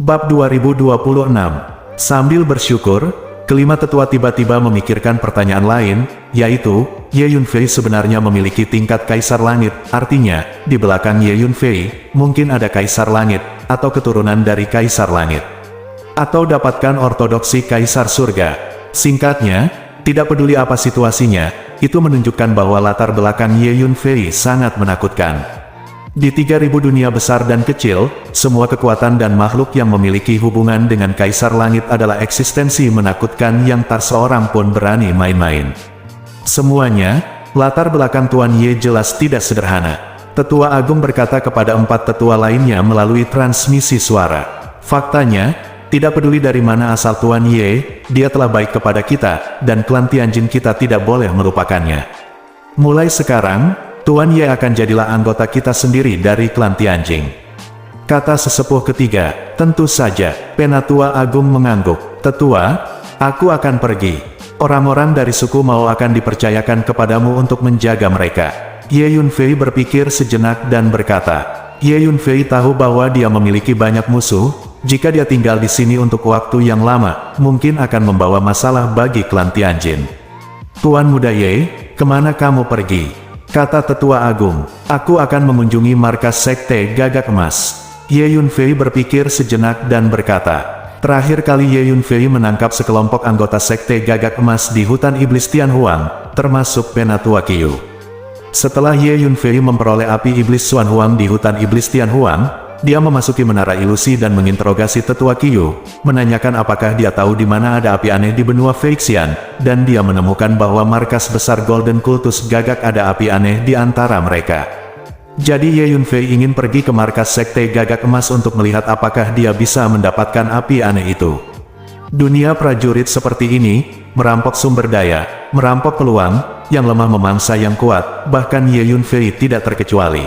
Bab 2026. Sambil bersyukur, kelima tetua tiba-tiba memikirkan pertanyaan lain, yaitu, Ye Yunfei sebenarnya memiliki tingkat Kaisar Langit, artinya, di belakang Ye Yunfei, mungkin ada Kaisar Langit, atau keturunan dari Kaisar Langit. Atau dapatkan ortodoksi Kaisar Surga. Singkatnya, tidak peduli apa situasinya, itu menunjukkan bahwa latar belakang Ye Yunfei sangat menakutkan. Di 3000 dunia besar dan kecil, semua kekuatan dan makhluk yang memiliki hubungan dengan Kaisar Langit adalah eksistensi menakutkan yang tak seorang pun berani main-main. Semuanya, latar belakang Tuan Ye jelas tidak sederhana. Tetua Agung berkata kepada 4 tetua lainnya melalui transmisi suara. Faktanya, tidak peduli dari mana asal Tuan Ye, dia telah baik kepada kita, dan klan Tianjin kita tidak boleh melupakannya. Mulai sekarang, Tuan Ye akan jadilah anggota kita sendiri dari klan Tianjin. Kata sesepuh ketiga, tentu saja, Penatua Agung mengangguk. Tetua, aku akan pergi. Orang-orang dari suku Mao akan dipercayakan kepadamu untuk menjaga mereka. Ye Yunfei berpikir sejenak dan berkata, Ye Yunfei tahu bahwa dia memiliki banyak musuh, jika dia tinggal di sini untuk waktu yang lama, mungkin akan membawa masalah bagi klan Tianjin. Tuan Muda Ye, kemana kamu pergi? Kata Tetua Agung, aku akan mengunjungi markas Sekte Gagak Emas. Ye Yunfei berpikir sejenak dan berkata, terakhir kali Ye Yunfei menangkap sekelompok anggota Sekte Gagak Emas di hutan iblis Tianhuang, termasuk Penatua Qiu. Setelah Ye Yunfei memperoleh api iblis Xuan Huang di hutan iblis Tianhuang, dia memasuki menara ilusi dan menginterogasi Tetua Qiu, menanyakan apakah dia tahu di mana ada api aneh di benua Feixian, dan dia menemukan bahwa markas besar Golden Kultus Gagak ada api aneh di antara mereka. Jadi Ye Yunfei ingin pergi ke markas Sekte Gagak Emas untuk melihat apakah dia bisa mendapatkan api aneh itu. Dunia prajurit seperti ini, merampok sumber daya, merampok peluang, yang lemah memangsa yang kuat, bahkan Ye Yunfei tidak terkecuali.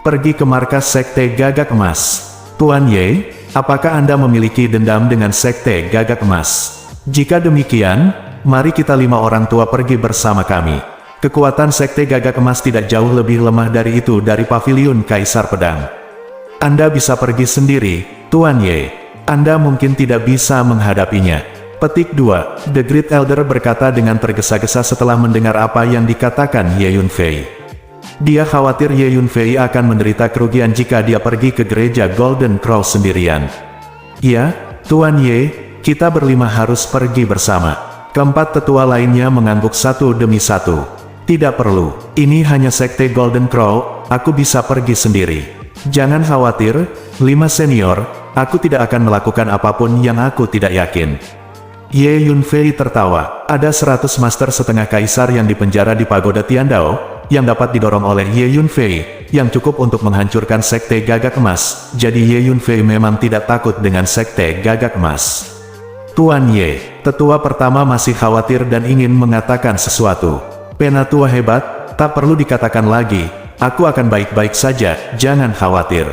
Pergi ke markas Sekte Gagak Emas. Tuan Ye, apakah Anda memiliki dendam dengan Sekte Gagak Emas? Jika demikian, mari kita 5 orang tua pergi bersama kami. Kekuatan Sekte Gagak Emas tidak jauh lebih lemah dari itu dari Paviliun Kaisar Pedang. Anda bisa pergi sendiri, Tuan Ye. Anda mungkin tidak bisa menghadapinya. Petik 2. The Great Elder berkata dengan tergesa-gesa setelah mendengar apa yang dikatakan Ye Yunfei. Dia khawatir Ye Yunfei akan menderita kerugian jika dia pergi ke gereja Golden Cross sendirian. Ya, Tuan Ye, kita berlima harus pergi bersama. Keempat tetua lainnya mengangguk satu demi satu. Tidak perlu, ini hanya Sekte Golden Crow, aku bisa pergi sendiri. Jangan khawatir, 5 senior, aku tidak akan melakukan apapun yang aku tidak yakin. Ye Yunfei tertawa, ada 100 master setengah kaisar yang dipenjara di pagoda Tiandao, yang dapat didorong oleh Ye Yunfei, yang cukup untuk menghancurkan Sekte Gagak Emas, jadi Ye Yunfei memang tidak takut dengan Sekte Gagak Emas. Tuan Ye, tetua pertama masih khawatir dan ingin mengatakan sesuatu. Penatua hebat, tak perlu dikatakan lagi, aku akan baik-baik saja, jangan khawatir.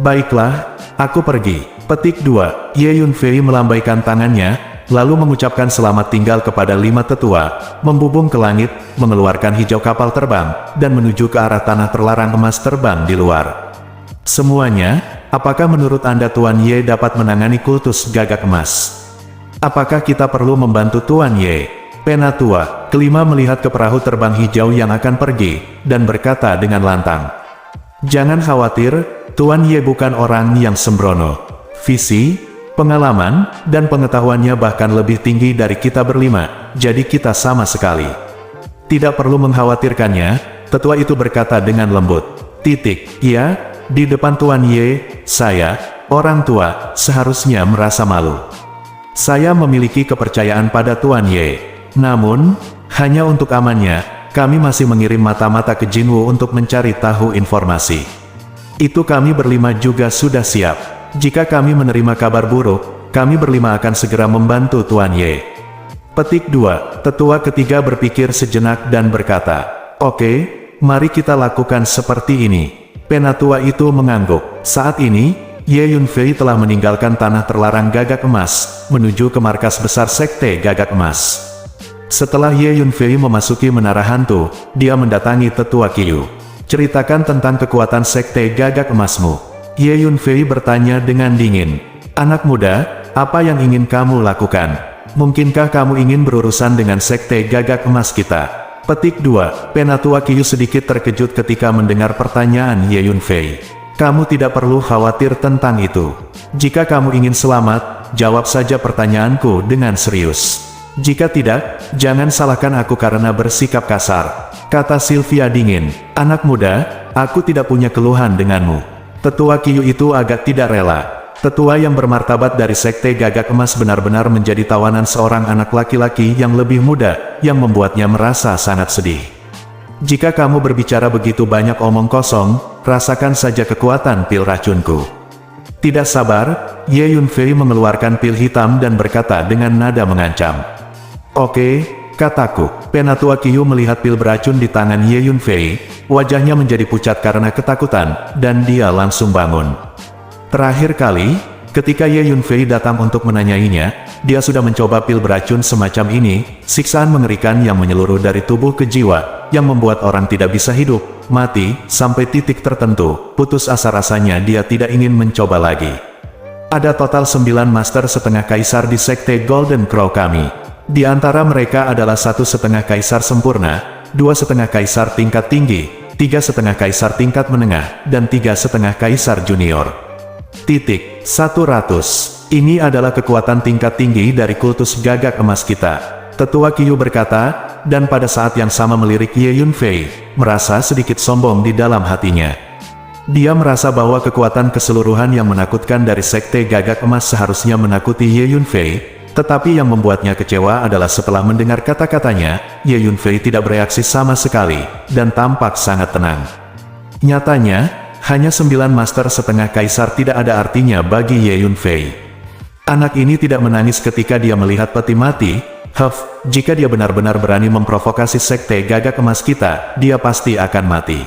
Baiklah, aku pergi. Petik 2, Ye Yunfei melambaikan tangannya, lalu mengucapkan selamat tinggal kepada 5 tetua, membubung ke langit, mengeluarkan hijau kapal terbang, dan menuju ke arah tanah terlarang emas terbang di luar. Semuanya, apakah menurut Anda Tuan Ye dapat menangani kultus Gagak Emas? Apakah kita perlu membantu Tuan Ye? Penatua kelima melihat ke perahu terbang hijau yang akan pergi, dan berkata dengan lantang. Jangan khawatir, Tuan Ye bukan orang yang sembrono. Visi, pengalaman, dan pengetahuannya bahkan lebih tinggi dari kita berlima, jadi kita sama sekali. Tidak perlu mengkhawatirkannya, tetua itu berkata dengan lembut. Ya, di depan Tuan Ye, saya, orang tua, seharusnya merasa malu. Saya memiliki kepercayaan pada Tuan Ye. Namun, hanya untuk amannya, kami masih mengirim mata-mata ke Jinwu untuk mencari tahu informasi. Itu kami berlima juga sudah siap. Jika kami menerima kabar buruk, kami berlima akan segera membantu Tuan Ye. Petik 2, tetua ketiga berpikir sejenak dan berkata, oke, mari kita lakukan seperti ini. Penatua itu mengangguk. Saat ini, Ye Yunfei telah meninggalkan tanah terlarang Gagak Emas, menuju ke markas besar Sekte Gagak Emas. Setelah Ye Yunfei memasuki menara hantu, dia mendatangi Tetua Qiu. Ceritakan tentang kekuatan Sekte Gagak Emasmu. Ye Yunfei bertanya dengan dingin. Anak muda, apa yang ingin kamu lakukan? Mungkinkah kamu ingin berurusan dengan sekte gagak emas kita? Petik 2. Penatua Qiu sedikit terkejut ketika mendengar pertanyaan Ye Yunfei. Kamu tidak perlu khawatir tentang itu. Jika kamu ingin selamat, jawab saja pertanyaanku dengan serius. Jika tidak, jangan salahkan aku karena bersikap kasar, kata Sylvia dingin. Anak muda, aku tidak punya keluhan denganmu. Tetua Qiu itu agak tidak rela. Tetua yang bermartabat dari sekte gagak emas benar-benar menjadi tawanan seorang anak laki-laki yang lebih muda, yang membuatnya merasa sangat sedih. Jika kamu berbicara begitu banyak omong kosong, rasakan saja kekuatan pil racunku. Tidak sabar, Ye Yunfei mengeluarkan pil hitam dan berkata dengan nada mengancam. Oke, kataku. Penatua Qiu melihat pil beracun di tangan Ye Yunfei, wajahnya menjadi pucat karena ketakutan, dan dia langsung bangun. Terakhir kali, ketika Ye Yunfei datang untuk menanyainya, dia sudah mencoba pil beracun semacam ini, siksaan mengerikan yang menyeluruh dari tubuh ke jiwa, yang membuat orang tidak bisa hidup, mati, sampai titik tertentu, putus asa rasanya dia tidak ingin mencoba lagi. Ada total 9 master setengah kaisar di sekte Golden Crow kami. Di antara mereka adalah 1,5 kaisar sempurna, 2,5 kaisar tingkat tinggi, 3,5 kaisar tingkat menengah, dan 3,5 kaisar junior. 100. Ini adalah kekuatan tingkat tinggi dari kultus gagak emas kita. Tetua Qiu berkata, dan pada saat yang sama melirik Ye Yunfei, merasa sedikit sombong di dalam hatinya. Dia merasa bahwa kekuatan keseluruhan yang menakutkan dari sekte gagak emas seharusnya menakuti Ye Yunfei, tetapi yang membuatnya kecewa adalah setelah mendengar kata-katanya, Ye Yunfei tidak bereaksi sama sekali, dan tampak sangat tenang. Nyatanya, hanya 9 master setengah kaisar tidak ada artinya bagi Ye Yunfei. Anak ini tidak menangis ketika dia melihat peti mati. Jika dia benar-benar berani memprovokasi sekte gagak emas kita, dia pasti akan mati.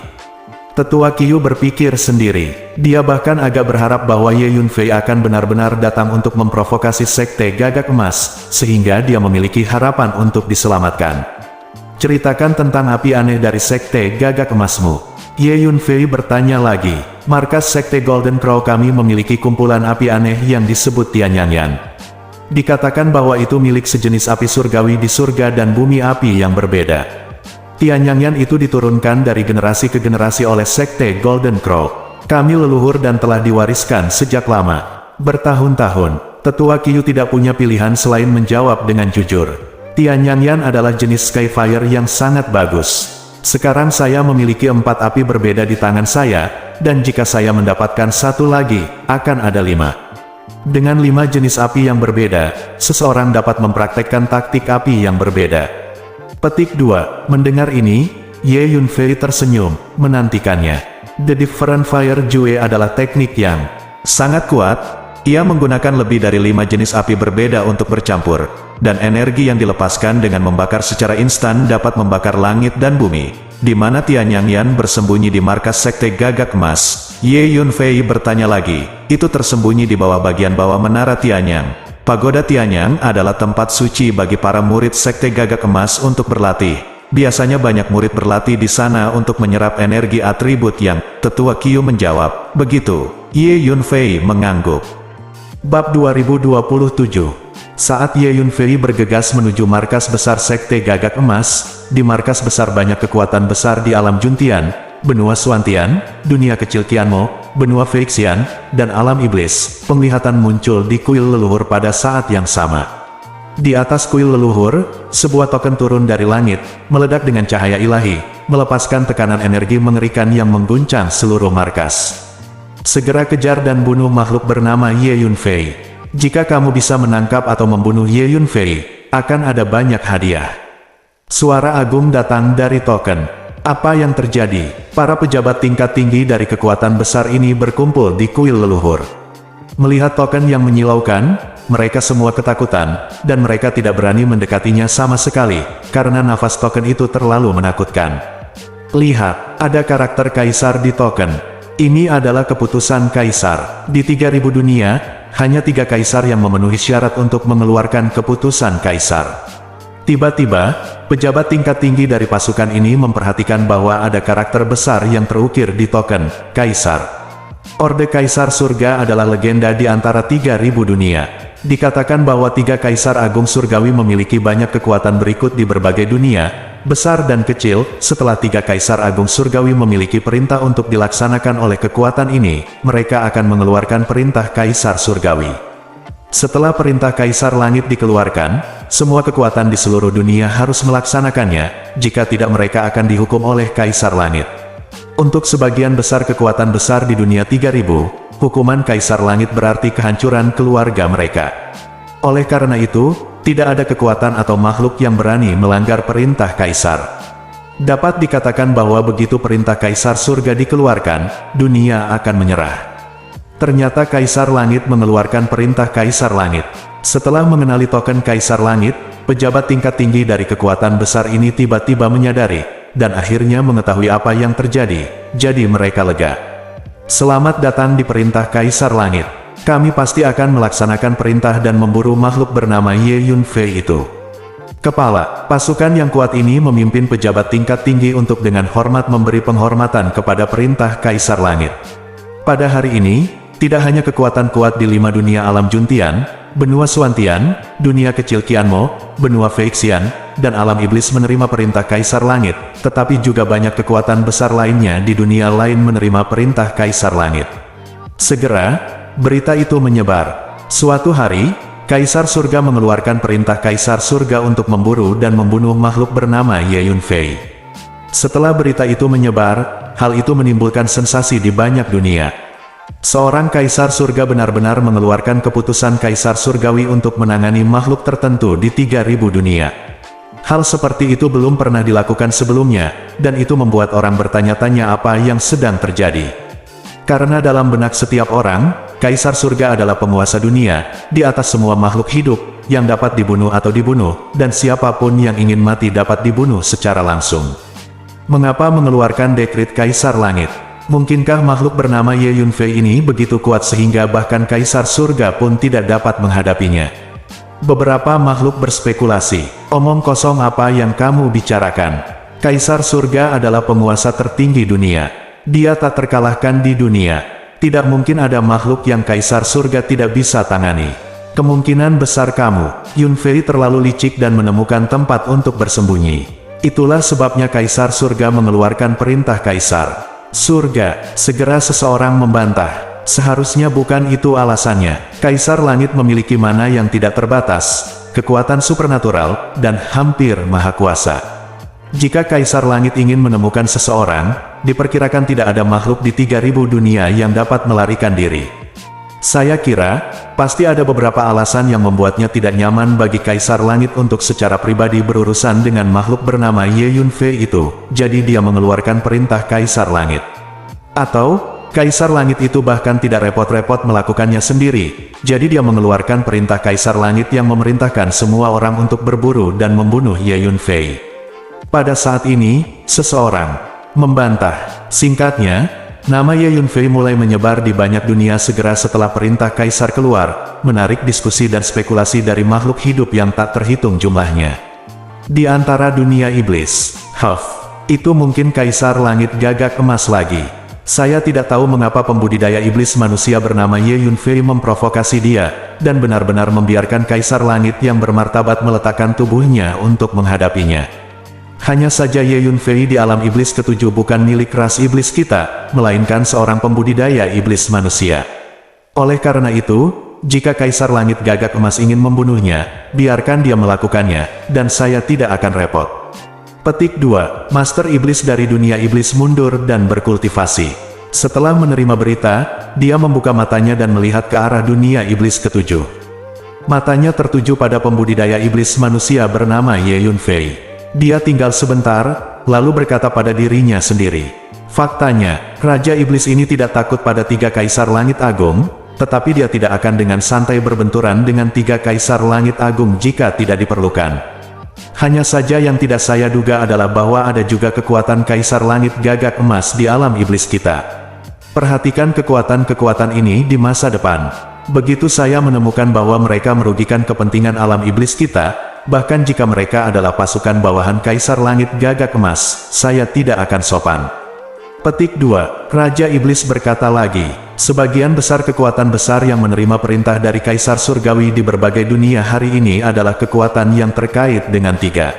Tetua Qiu berpikir sendiri. Dia bahkan agak berharap bahwa Ye Yunfei akan benar-benar datang untuk memprovokasi sekte gagak emas, sehingga dia memiliki harapan untuk diselamatkan. Ceritakan tentang api aneh dari sekte gagak emasmu. Ye Yunfei bertanya lagi. Markas sekte Golden Crow kami memiliki kumpulan api aneh yang disebut Tianyanyan. Dikatakan bahwa itu milik sejenis api surgawi di surga dan bumi api yang berbeda. Tianyanyan itu diturunkan dari generasi ke generasi oleh sekte Golden Crow. Kami leluhur dan telah diwariskan sejak lama. Bertahun-tahun, Tetua Qiu tidak punya pilihan selain menjawab dengan jujur. Tianyanyan adalah jenis Skyfire yang sangat bagus. Sekarang saya memiliki 4 api berbeda di tangan saya, dan jika saya mendapatkan 1 lagi, akan ada 5. Dengan 5 jenis api yang berbeda, seseorang dapat mempraktekkan taktik api yang berbeda. Petik 2. Mendengar ini, Ye Yunfei tersenyum, menantikannya. The Different Fire Jue adalah teknik yang sangat kuat. Ia menggunakan lebih dari 5 jenis api berbeda untuk bercampur, dan energi yang dilepaskan dengan membakar secara instan dapat membakar langit dan bumi. Di mana Tianyanyan bersembunyi di markas sekte gagak emas? Ye Yunfei bertanya lagi. Itu tersembunyi di bawah bagian bawah menara Tianyang. Pagoda Tianyang adalah tempat suci bagi para murid sekte gagak emas untuk berlatih. Biasanya banyak murid berlatih di sana untuk menyerap energi atribut yang. Tetua Qiu menjawab. Begitu. Ye Yunfei mengangguk. Bab 2027. Saat Ye Yunfei bergegas menuju markas besar sekte gagak emas, di markas besar banyak kekuatan besar di alam Juntian, benua Swantian, dunia kecil Tianmo, benua Feixian, dan alam iblis. Penglihatan muncul di kuil leluhur pada saat yang sama. Di atas kuil leluhur, sebuah token turun dari langit, meledak dengan cahaya ilahi, melepaskan tekanan energi mengerikan yang mengguncang seluruh markas. Segera kejar dan bunuh makhluk bernama Ye Yunfei. Jika kamu bisa menangkap atau membunuh Ye Yunfei, akan ada banyak hadiah. Suara agung datang dari token. Apa yang terjadi? Para pejabat tingkat tinggi dari kekuatan besar ini berkumpul di kuil leluhur. Melihat token yang menyilaukan, mereka semua ketakutan, dan mereka tidak berani mendekatinya sama sekali, karena nafas token itu terlalu menakutkan. Lihat, ada karakter kaisar di token. Ini adalah keputusan kaisar. Di 3000 dunia, hanya 3 kaisar yang memenuhi syarat untuk mengeluarkan keputusan kaisar. Tiba-tiba, pejabat tingkat tinggi dari pasukan ini memperhatikan bahwa ada karakter besar yang terukir di token kaisar. Orde Kaisar Surga adalah legenda di antara 3.000 dunia. Dikatakan bahwa 3 Kaisar Agung Surgawi memiliki banyak kekuatan berikut di berbagai dunia, besar dan kecil. Setelah 3 Kaisar Agung Surgawi memiliki perintah untuk dilaksanakan oleh kekuatan ini, mereka akan mengeluarkan perintah Kaisar Surgawi. Setelah perintah Kaisar Langit dikeluarkan, semua kekuatan di seluruh dunia harus melaksanakannya, jika tidak mereka akan dihukum oleh Kaisar Langit. Untuk sebagian besar kekuatan besar di dunia 3.000, hukuman Kaisar Langit berarti kehancuran keluarga mereka. Oleh karena itu, tidak ada kekuatan atau makhluk yang berani melanggar perintah Kaisar. Dapat dikatakan bahwa begitu perintah Kaisar Surga dikeluarkan, dunia akan menyerah. Ternyata Kaisar Langit mengeluarkan perintah Kaisar Langit. Setelah mengenali token Kaisar Langit, pejabat tingkat tinggi dari kekuatan besar ini tiba-tiba menyadari, dan akhirnya mengetahui apa yang terjadi, jadi mereka lega. Selamat datang di perintah Kaisar Langit. Kami pasti akan melaksanakan perintah dan memburu makhluk bernama Ye Yunfei itu. Kepala pasukan yang kuat ini memimpin pejabat tingkat tinggi untuk dengan hormat memberi penghormatan kepada perintah Kaisar Langit. Pada hari ini, tidak hanya kekuatan kuat di 5 dunia alam Juntian, benua Suantian, dunia kecil Qianmo, benua Feixian, dan alam iblis menerima perintah Kaisar Langit, tetapi juga banyak kekuatan besar lainnya di dunia lain menerima perintah Kaisar Langit. Segera, berita itu menyebar. Suatu hari, Kaisar Surga mengeluarkan perintah Kaisar Surga untuk memburu dan membunuh makhluk bernama Ye Yunfei. Setelah berita itu menyebar, hal itu menimbulkan sensasi di banyak dunia. Seorang Kaisar Surga benar-benar mengeluarkan keputusan Kaisar Surgawi untuk menangani makhluk tertentu di 3.000 dunia. Hal seperti itu belum pernah dilakukan sebelumnya, dan itu membuat orang bertanya-tanya apa yang sedang terjadi. Karena dalam benak setiap orang, Kaisar Surga adalah penguasa dunia, di atas semua makhluk hidup, yang dapat dibunuh atau dibunuh, dan siapapun yang ingin mati dapat dibunuh secara langsung. Mengapa mengeluarkan dekret Kaisar Langit? Mungkinkah makhluk bernama Ye Yunfei ini begitu kuat sehingga bahkan Kaisar Surga pun tidak dapat menghadapinya? Beberapa makhluk berspekulasi, omong kosong apa yang kamu bicarakan? Kaisar Surga adalah penguasa tertinggi dunia. Dia tak terkalahkan di dunia. Tidak mungkin ada makhluk yang Kaisar Surga tidak bisa tangani. Kemungkinan besar kamu, Yunfei terlalu licik dan menemukan tempat untuk bersembunyi. Itulah sebabnya Kaisar Surga mengeluarkan perintah Kaisar Surga. Segera seseorang membantah. Seharusnya bukan itu alasannya. Kaisar Langit memiliki mana yang tidak terbatas, kekuatan supernatural, dan hampir maha kuasa. Jika Kaisar Langit ingin menemukan seseorang, diperkirakan tidak ada makhluk di 3.000 dunia yang dapat melarikan diri. Saya kira, pasti ada beberapa alasan yang membuatnya tidak nyaman bagi Kaisar Langit untuk secara pribadi berurusan dengan makhluk bernama Ye Yunfei itu, jadi dia mengeluarkan perintah Kaisar Langit. Atau, Kaisar Langit itu bahkan tidak repot-repot melakukannya sendiri, jadi dia mengeluarkan perintah Kaisar Langit yang memerintahkan semua orang untuk berburu dan membunuh Ye Yunfei. Pada saat ini, seseorang membantah. Singkatnya, nama Ye Yunfei mulai menyebar di banyak dunia segera setelah perintah Kaisar keluar, menarik diskusi dan spekulasi dari makhluk hidup yang tak terhitung jumlahnya. Di antara dunia iblis, itu mungkin Kaisar Langit Gagak Emas lagi. Saya tidak tahu mengapa pembudidaya iblis manusia bernama Ye Yunfei memprovokasi dia, dan benar-benar membiarkan Kaisar Langit yang bermartabat meletakkan tubuhnya untuk menghadapinya. Hanya saja Ye Yunfei di alam iblis ketujuh bukan milik ras iblis kita, melainkan seorang pembudidaya iblis manusia. Oleh karena itu, jika Kaisar Langit Gagak Emas ingin membunuhnya, biarkan dia melakukannya, dan saya tidak akan repot. Petik 2. Master Iblis dari dunia iblis mundur dan berkultivasi. Setelah menerima berita, dia membuka matanya dan melihat ke arah dunia iblis ketujuh. Matanya tertuju pada pembudidaya iblis manusia bernama Ye Yunfei. Dia tinggal sebentar, lalu berkata pada dirinya sendiri. Faktanya, Raja Iblis ini tidak takut pada 3 Kaisar Langit Agung, tetapi dia tidak akan dengan santai berbenturan dengan 3 Kaisar Langit Agung jika tidak diperlukan. Hanya saja yang tidak saya duga adalah bahwa ada juga kekuatan Kaisar Langit Gagak Emas di alam iblis kita. Perhatikan kekuatan-kekuatan ini di masa depan. Begitu saya menemukan bahwa mereka merugikan kepentingan alam iblis kita, bahkan jika mereka adalah pasukan bawahan Kaisar Langit Gagak Emas, saya tidak akan sopan. Petik 2. Raja Iblis berkata lagi. sebagian besar kekuatan besar yang menerima perintah dari Kaisar Surgawi di berbagai dunia hari ini adalah kekuatan yang terkait dengan tiga.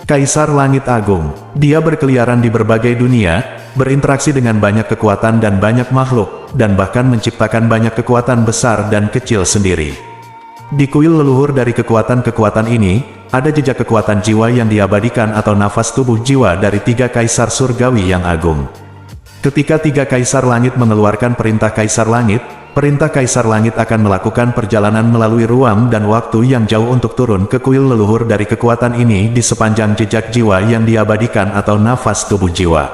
Kaisar Langit Agung. Dia berkeliaran di berbagai dunia, berinteraksi dengan banyak kekuatan dan banyak makhluk, dan bahkan menciptakan banyak kekuatan besar dan kecil sendiri. Di kuil leluhur dari kekuatan-kekuatan ini, ada jejak kekuatan jiwa yang diabadikan atau nafas tubuh jiwa dari tiga Kaisar Surgawi yang agung. Ketika tiga Kaisar Langit mengeluarkan perintah Kaisar Langit akan melakukan perjalanan melalui ruang dan waktu yang jauh untuk turun ke kuil leluhur dari kekuatan ini di sepanjang jejak jiwa yang diabadikan atau nafas tubuh jiwa.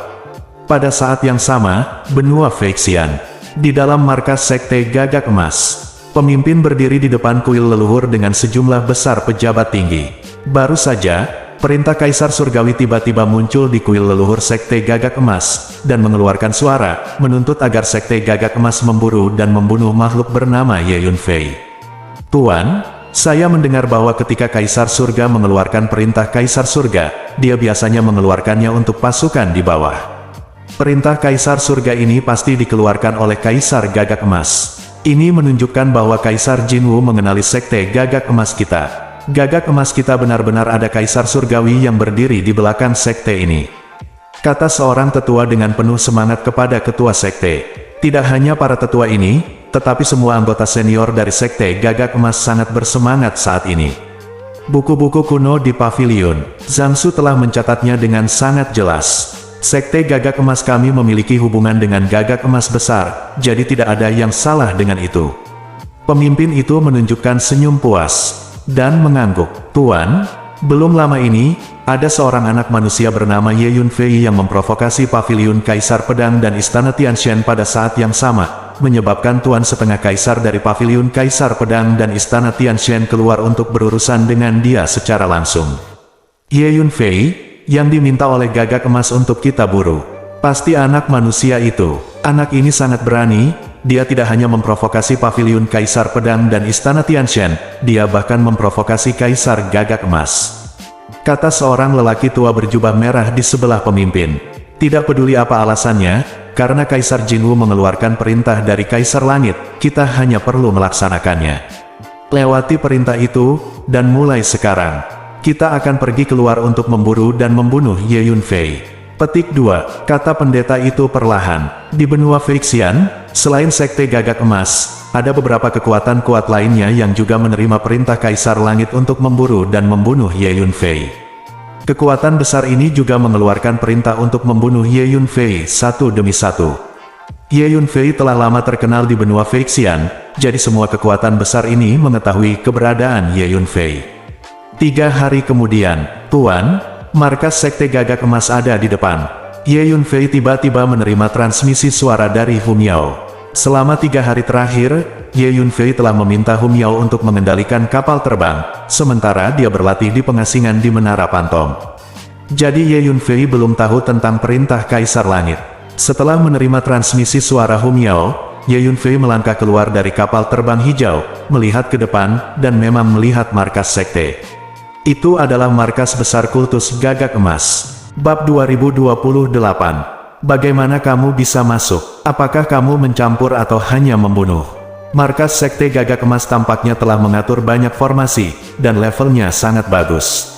Pada saat yang sama, benua Phyrexian. Di dalam markas Sekte Gagak Emas, pemimpin berdiri di depan kuil leluhur dengan sejumlah besar pejabat tinggi. Baru saja, perintah Kaisar Surgawi tiba-tiba muncul di kuil leluhur Sekte Gagak Emas, dan mengeluarkan suara, menuntut agar Sekte Gagak Emas memburu dan membunuh makhluk bernama Ye Yunfei. Tuan, saya mendengar bahwa ketika Kaisar Surga mengeluarkan perintah Kaisar Surga, dia biasanya mengeluarkannya untuk pasukan di bawah. Perintah Kaisar Surga ini pasti dikeluarkan oleh Kaisar Gagak Emas. Ini menunjukkan bahwa Kaisar Jinwu mengenali Sekte Gagak Emas kita. Gagak Emas kita benar-benar ada Kaisar Surgawi yang berdiri di belakang sekte ini. Kata seorang tetua dengan penuh semangat kepada ketua sekte. Tidak hanya para tetua ini, tetapi semua anggota senior dari Sekte Gagak Emas sangat bersemangat saat ini. Buku-buku kuno di pavilion, Zhangsu telah mencatatnya dengan sangat jelas. Sekte Gagak Emas kami memiliki hubungan dengan Gagak Emas besar, jadi tidak ada yang salah dengan itu. Pemimpin itu menunjukkan senyum puas dan mengangguk. Tuan, belum lama ini, ada seorang anak manusia bernama Ye Yunfei yang memprovokasi pavilion Kaisar Pedang dan Istana Tianshan pada saat yang sama, menyebabkan Tuan setengah Kaisar dari pavilion Kaisar Pedang dan Istana Tianshan keluar untuk berurusan dengan dia secara langsung. Ye Yunfei, yang diminta oleh Gagak Emas untuk kita buru. Pasti anak manusia itu. Anak ini sangat berani. Dia tidak hanya memprovokasi pavilion Kaisar Pedang dan Istana Tianshan, dia bahkan memprovokasi Kaisar Gagak Emas. Kata seorang lelaki tua berjubah merah di sebelah pemimpin. Tidak peduli apa alasannya, karena Kaisar Jinwu mengeluarkan perintah dari Kaisar Langit, kita hanya perlu melaksanakannya. Lewati perintah itu, dan mulai sekarang, kita akan pergi keluar untuk memburu dan membunuh Ye Yunfei. Petik 2, kata pendeta itu perlahan. Di benua Phyrexian, selain Sekte Gagak Emas, ada beberapa kekuatan kuat lainnya yang juga menerima perintah Kaisar Langit untuk memburu dan membunuh Ye Yunfei. Kekuatan besar ini juga mengeluarkan perintah untuk membunuh Ye Yunfei satu demi satu. Ye Yunfei telah lama terkenal di benua Phyrexian, jadi semua kekuatan besar ini mengetahui keberadaan Ye Yunfei. 3 hari kemudian, Tuan, markas Sekte Gagak Emas ada di depan. Ye Yunfei tiba-tiba menerima transmisi suara dari Hum Yao. Selama 3 hari terakhir, Ye Yunfei telah meminta Hum Yao untuk mengendalikan kapal terbang, sementara dia berlatih di pengasingan di Menara Pantom. Jadi Ye Yunfei belum tahu tentang perintah Kaisar Langit. Setelah menerima transmisi suara Hum Yao, Ye Yunfei melangkah keluar dari kapal terbang hijau, melihat ke depan, dan memang melihat markas sekte. Itu adalah markas besar kultus Gagak Emas. Bab 2028. Bagaimana kamu bisa masuk? Apakah kamu mencampur atau hanya membunuh? Markas Sekte Gagak Emas tampaknya telah mengatur banyak formasi, dan levelnya sangat bagus.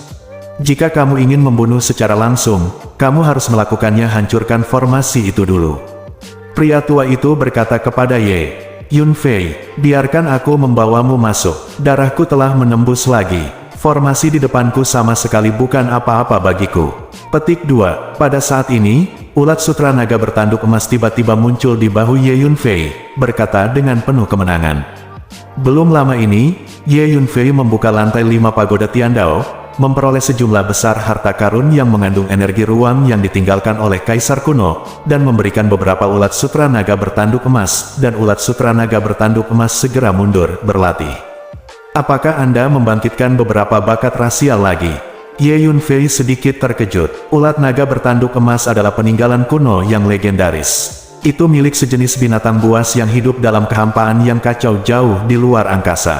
Jika kamu ingin membunuh secara langsung, kamu harus melakukannya hancurkan formasi itu dulu. Pria tua itu berkata kepada Ye Yunfei, biarkan aku membawamu masuk. Darahku telah menembus lagi. Formasi di depanku sama sekali bukan apa-apa bagiku. Petik 2. Pada saat ini, ulat sutra naga bertanduk emas tiba-tiba muncul di bahu Ye Yunfei, berkata dengan penuh kemenangan. Belum lama ini, Ye Yunfei membuka lantai 5 pagoda Tiandao, memperoleh sejumlah besar harta karun yang mengandung energi ruang yang ditinggalkan oleh Kaisar kuno, dan memberikan beberapa ulat sutra naga bertanduk emas, dan ulat sutra naga bertanduk emas segera mundur, berlatih. Apakah Anda membangkitkan beberapa bakat rasial lagi? Ye Yunfei sedikit terkejut. Ulat naga bertanduk emas adalah peninggalan kuno yang legendaris. Itu milik sejenis binatang buas yang hidup dalam kehampaan yang kacau jauh di luar angkasa.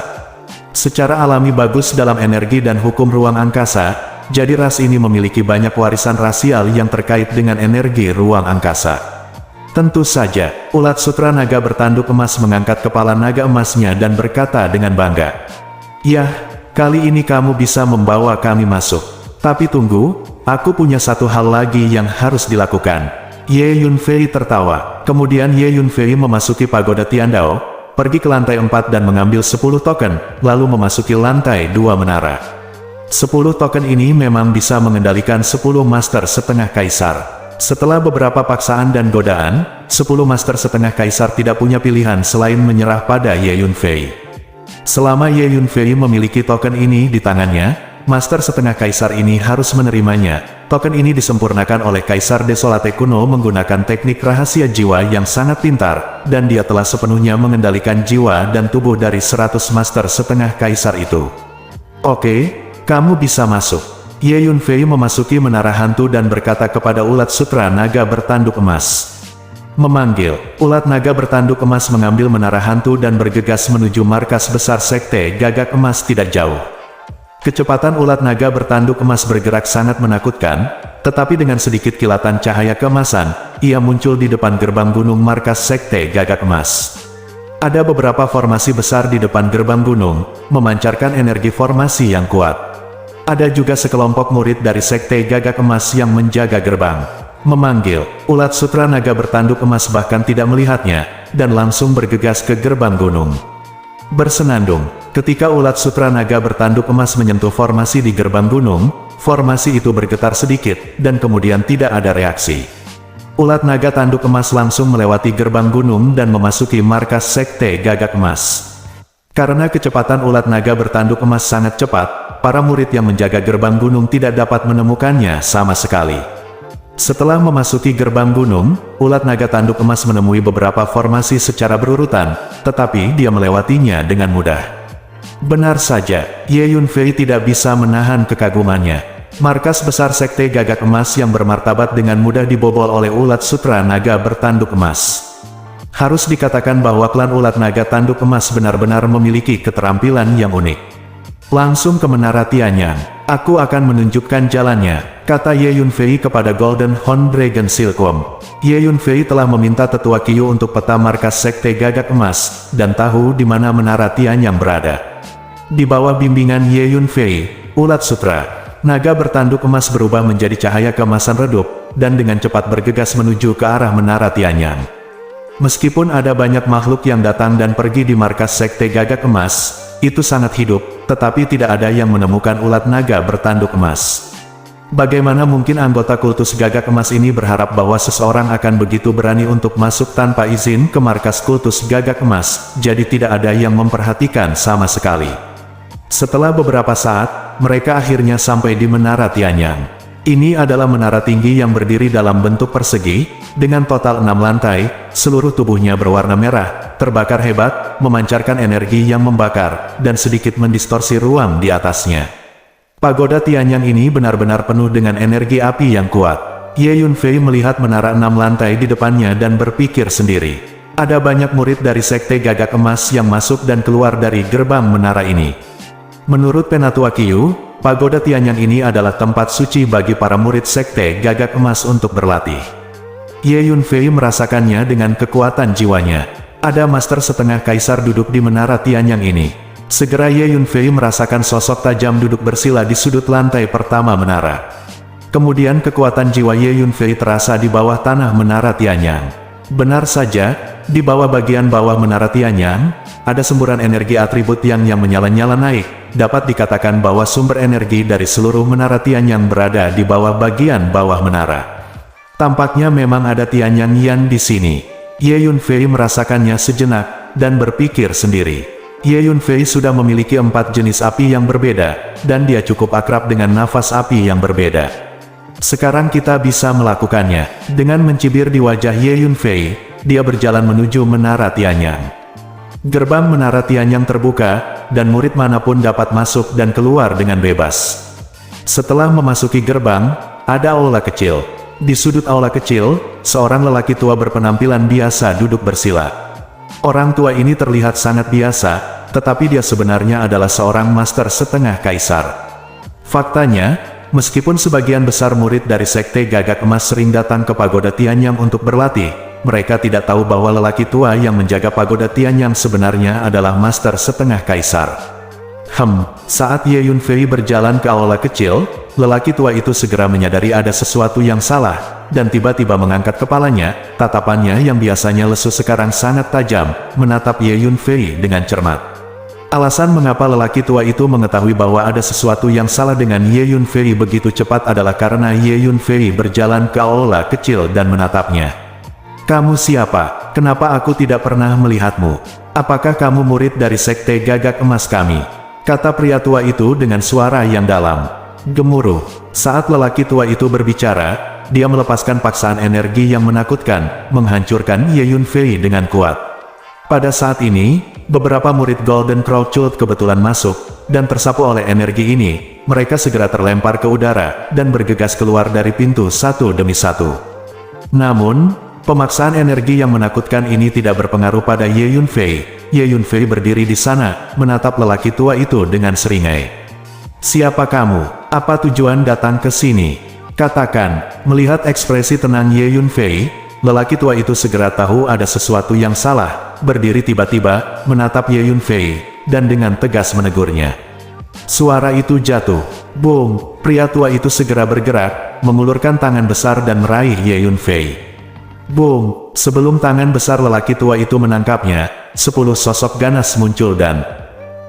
Secara alami bagus dalam energi dan hukum ruang angkasa, jadi ras ini memiliki banyak warisan rasial yang terkait dengan energi ruang angkasa. Tentu saja, ulat sutra naga bertanduk emas mengangkat kepala naga emasnya dan berkata dengan bangga, "Yah, kali ini kamu bisa membawa kami masuk. Tapi tunggu, aku punya satu hal lagi yang harus dilakukan." Ye Yunfei tertawa. Kemudian Ye Yunfei memasuki pagoda Tiandao, pergi ke lantai 4 dan mengambil 10 token, lalu memasuki lantai 2 menara. 10 token ini memang bisa mengendalikan 10 master setengah kaisar. Setelah beberapa paksaan dan godaan, 10 master setengah kaisar tidak punya pilihan selain menyerah pada Ye Yunfei. Selama Ye Yunfei memiliki token ini di tangannya, master setengah kaisar ini harus menerimanya. Token ini disempurnakan oleh Kaisar Desolate kuno menggunakan teknik rahasia jiwa yang sangat pintar, dan dia telah sepenuhnya mengendalikan jiwa dan tubuh dari 100 master setengah kaisar itu. "Oke, kamu bisa masuk." Ye Yunfei memasuki menara hantu dan berkata kepada ulat sutra naga bertanduk emas. Memanggil, ulat naga bertanduk emas mengambil menara hantu dan bergegas menuju markas besar sekte gagak emas tidak jauh. Kecepatan ulat naga bertanduk emas bergerak sangat menakutkan, tetapi dengan sedikit kilatan cahaya keemasan, ia muncul di depan gerbang gunung markas sekte gagak emas. Ada beberapa formasi besar di depan gerbang gunung, memancarkan energi formasi yang kuat. Ada juga sekelompok murid dari sekte gagak emas yang menjaga gerbang. Memanggil, ulat sutra naga bertanduk emas bahkan tidak melihatnya, dan langsung bergegas ke gerbang gunung. Bersenandung, ketika ulat sutra naga bertanduk emas menyentuh formasi di gerbang gunung, formasi itu bergetar sedikit, dan kemudian tidak ada reaksi. Ulat naga tanduk emas langsung melewati gerbang gunung dan memasuki markas sekte gagak emas. Karena kecepatan ulat naga bertanduk emas sangat cepat, para murid yang menjaga gerbang gunung tidak dapat menemukannya sama sekali. Setelah memasuki gerbang gunung, ulat naga tanduk emas menemui beberapa formasi secara berurutan, tetapi dia melewatinya dengan mudah. Benar saja, Ye Yunfei tidak bisa menahan kekagumannya. Markas besar sekte gagak emas yang bermartabat dengan mudah dibobol oleh ulat sutra naga bertanduk emas. Harus dikatakan bahwa klan ulat naga tanduk emas benar-benar memiliki keterampilan yang unik. "Langsung ke menara Tianyang, aku akan menunjukkan jalannya," kata Ye Yunfei kepada Golden Horn Dragon Silkworm. Ye Yunfei telah meminta tetua Qiu untuk peta markas sekte gagak emas, dan tahu di mana menara Tianyang berada. Di bawah bimbingan Ye Yunfei, ulat sutra naga bertanduk emas berubah menjadi cahaya keemasan redup, dan dengan cepat bergegas menuju ke arah menara Tianyang. Meskipun ada banyak makhluk yang datang dan pergi di markas sekte gagak emas, itu sangat hidup, tetapi tidak ada yang menemukan ulat naga bertanduk emas. Bagaimana mungkin anggota kultus gagak emas ini berharap bahwa seseorang akan begitu berani untuk masuk tanpa izin ke markas kultus gagak emas, jadi tidak ada yang memperhatikan sama sekali. Setelah beberapa saat, mereka akhirnya sampai di menara Tianyang. Ini adalah menara tinggi yang berdiri dalam bentuk persegi, dengan total 6 lantai, seluruh tubuhnya berwarna merah, terbakar hebat, memancarkan energi yang membakar, dan sedikit mendistorsi ruang di atasnya. Pagoda Tianyang ini benar-benar penuh dengan energi api yang kuat. Ye Yunfei melihat menara 6 lantai di depannya dan berpikir sendiri. Ada banyak murid dari sekte gagak emas yang masuk dan keluar dari gerbang menara ini. Menurut Penatua Qiu, pagoda Tianyang ini adalah tempat suci bagi para murid sekte gagak emas untuk berlatih. Ye Yunfei merasakannya dengan kekuatan jiwanya. Ada master setengah kaisar duduk di menara Tianyang ini. Segera Ye Yunfei merasakan sosok tajam duduk bersila di sudut lantai pertama menara. Kemudian kekuatan jiwa Ye Yunfei terasa di bawah tanah menara Tianyang. Benar saja, di bawah bagian bawah menara Tianyang, ada semburan energi atribut yang menyala-nyala naik. Dapat dikatakan bahwa sumber energi dari seluruh menara Tianyang berada di bawah bagian bawah menara. Tampaknya memang ada Tianyang Yan di sini. Ye Yunfei merasakannya sejenak, dan berpikir sendiri. Ye Yunfei sudah memiliki 4 jenis api yang berbeda, dan dia cukup akrab dengan nafas api yang berbeda. Sekarang kita bisa melakukannya. Dengan mencibir di wajah Ye Yunfei, dia berjalan menuju menara Tianyang. Gerbang menara Tianyang terbuka, dan murid manapun dapat masuk dan keluar dengan bebas. Setelah memasuki gerbang, ada aula kecil. Di sudut aula kecil, seorang lelaki tua berpenampilan biasa duduk bersila. Orang tua ini terlihat sangat biasa, tetapi dia sebenarnya adalah seorang master setengah kaisar. Faktanya, meskipun sebagian besar murid dari sekte gagak emas sering datang ke pagoda Tianyang untuk berlatih, mereka tidak tahu bahwa lelaki tua yang menjaga pagoda Tianyang sebenarnya adalah Master Setengah Kaisar. Saat Ye Yunfei berjalan ke aula kecil, lelaki tua itu segera menyadari ada sesuatu yang salah, dan tiba-tiba mengangkat kepalanya. Tatapannya yang biasanya lesu sekarang sangat tajam, menatap Ye Yunfei dengan cermat. Alasan mengapa lelaki tua itu mengetahui bahwa ada sesuatu yang salah dengan Ye Yunfei begitu cepat adalah karena Ye Yunfei berjalan ke aula kecil dan menatapnya. "Kamu siapa? Kenapa aku tidak pernah melihatmu? Apakah kamu murid dari Sekte Gagak Emas kami?" kata pria tua itu dengan suara yang dalam. Gemuruh. Saat lelaki tua itu berbicara, dia melepaskan paksaan energi yang menakutkan, menghancurkan Ye Yunfei dengan kuat. Pada saat ini, beberapa murid Golden Crow Cult kebetulan masuk, dan tersapu oleh energi ini, mereka segera terlempar ke udara, dan bergegas keluar dari pintu satu demi satu. Namun, pemaksaan energi yang menakutkan ini tidak berpengaruh pada Ye Yunfei. Ye Yunfei berdiri di sana, menatap lelaki tua itu dengan seringai. "Siapa kamu? Apa tujuan datang ke sini? Katakan." Melihat ekspresi tenang Ye Yunfei, lelaki tua itu segera tahu ada sesuatu yang salah, berdiri tiba-tiba, menatap Ye Yunfei, dan dengan tegas menegurnya. Suara itu jatuh. Boom! Pria tua itu segera bergerak, mengulurkan tangan besar dan meraih Ye Yunfei. Boom! Sebelum tangan besar lelaki tua itu menangkapnya, 10 sosok ganas muncul dan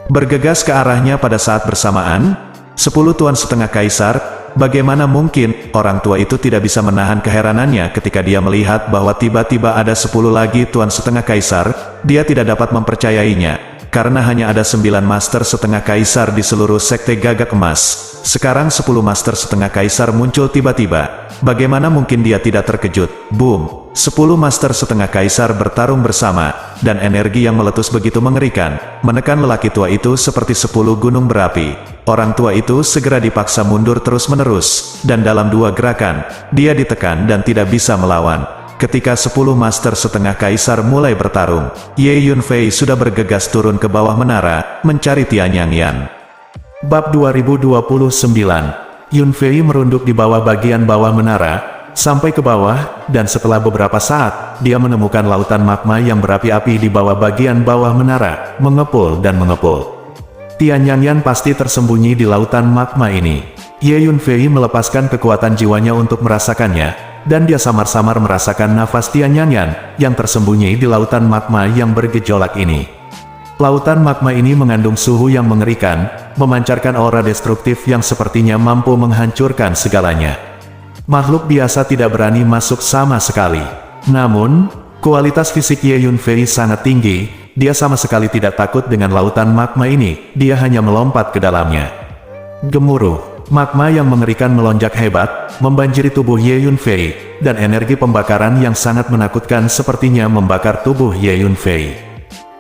bergegas ke arahnya pada saat bersamaan. 10 Tuan Setengah Kaisar. Bagaimana mungkin, orang tua itu tidak bisa menahan keheranannya ketika dia melihat bahwa tiba-tiba ada 10 lagi Tuan Setengah Kaisar. Dia tidak dapat mempercayainya, karena hanya ada 9 Master Setengah Kaisar di seluruh Sekte Gagak Emas. Sekarang 10 Master Setengah Kaisar muncul tiba-tiba. Bagaimana mungkin dia tidak terkejut? Boom! 10 Master Setengah Kaisar bertarung bersama, dan energi yang meletus begitu mengerikan, menekan lelaki tua itu seperti 10 gunung berapi. Orang tua itu segera dipaksa mundur terus-menerus, dan dalam 2 gerakan, dia ditekan dan tidak bisa melawan. Ketika 10 Master Setengah Kaisar mulai bertarung, Ye Yunfei sudah bergegas turun ke bawah menara, mencari Tianyang Yan. Bab 2029. Yunfei merunduk di bawah bagian bawah menara, sampai ke bawah, dan setelah beberapa saat, dia menemukan lautan magma yang berapi-api di bawah bagian bawah menara, mengepul dan mengepul. Tianyang Yan pasti tersembunyi di lautan magma ini. Ye Yunfei melepaskan kekuatan jiwanya untuk merasakannya, dan dia samar-samar merasakan nafas Tianyang Yan yang tersembunyi di lautan magma yang bergejolak ini. Lautan magma ini mengandung suhu yang mengerikan, memancarkan aura destruktif yang sepertinya mampu menghancurkan segalanya. Makhluk biasa tidak berani masuk sama sekali. Namun, kualitas fisik Ye Yunfei sangat tinggi. Dia sama sekali tidak takut dengan lautan magma ini, dia hanya melompat ke dalamnya. Gemuruh, magma yang mengerikan melonjak hebat, membanjiri tubuh Ye Yunfei, dan energi pembakaran yang sangat menakutkan sepertinya membakar tubuh Ye Yunfei.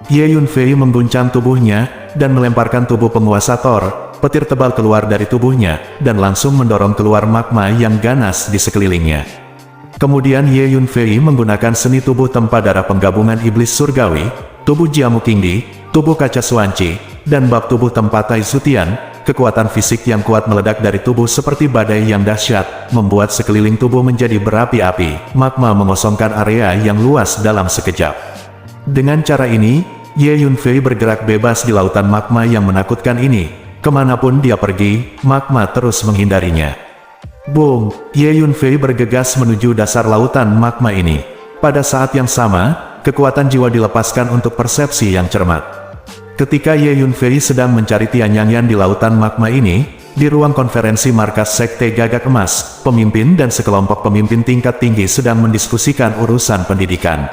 Ye Yunfei mengguncang tubuhnya, dan melemparkan tubuh penguasa Thor, petir tebal keluar dari tubuhnya, dan langsung mendorong keluar magma yang ganas di sekelilingnya. Kemudian Ye Yunfei menggunakan seni tubuh tempah darah penggabungan iblis surgawi, tubuh Jiamu Kingdi, tubuh kaca Suanci, dan bab tubuh tempat Tai Sutian. Kekuatan fisik yang kuat meledak dari tubuh seperti badai yang dahsyat, membuat sekeliling tubuh menjadi berapi-api. Magma mengosongkan area yang luas dalam sekejap. Dengan cara ini, Ye Yunfei bergerak bebas di lautan magma yang menakutkan ini. Kemanapun dia pergi, magma terus menghindarinya. Boom! Ye Yunfei bergegas menuju dasar lautan magma ini. Pada saat yang sama, kekuatan jiwa dilepaskan untuk persepsi yang cermat. Ketika Ye Yunfei sedang mencari Tianyang Yan di lautan magma ini, di ruang konferensi markas Sekte Gagak Emas, pemimpin dan sekelompok pemimpin tingkat tinggi sedang mendiskusikan urusan pendidikan.